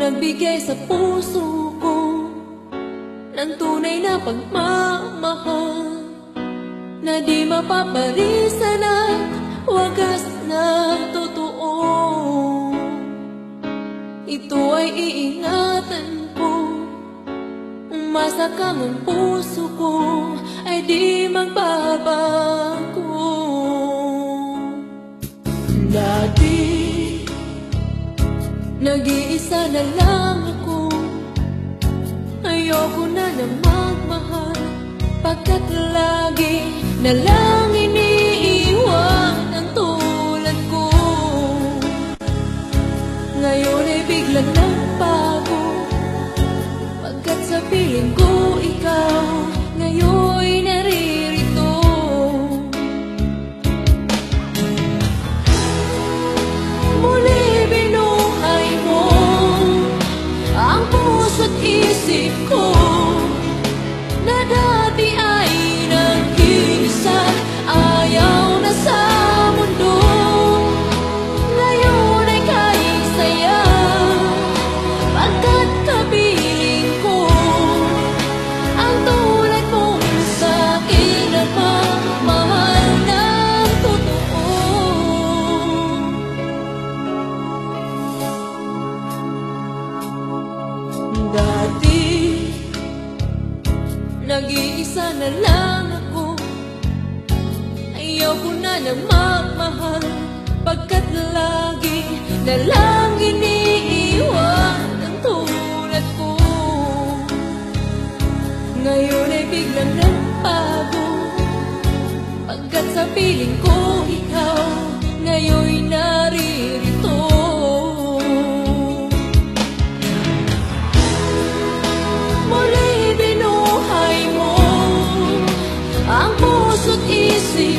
nagbigay sa puso ko ng tunay na pagmamahal na di mapaparisan at wagas na totoo. Ito ay iingatan ko, umasa kang ang puso ko ay di magbabago. Dati nag-iisa na lang ako, ayoko na magmahal, pagkat lagi na lang iniiwan ang tulad ko. Ngayon ay biglang nagbago, pagkat sa piling ko ikaw ngayon'y naririto. Muli binuhay mo ang puso't isip ko na dati ay nag-iisa, ayaw na sa mundo. Ngayon ay kahit saya, pagkat kapiling ko ang tulad mong sa'kin nagmamahal ng totoo. Dati nag-iisa na lang ako, ayaw ko na magmahal, pagkat lagi na lang iniiwan ang tulad ko. Ngayon ay biglang nagbago, pagkat sa piling ko ikaw ngayon'y naririto. Muli binuhay mo ang puso't isip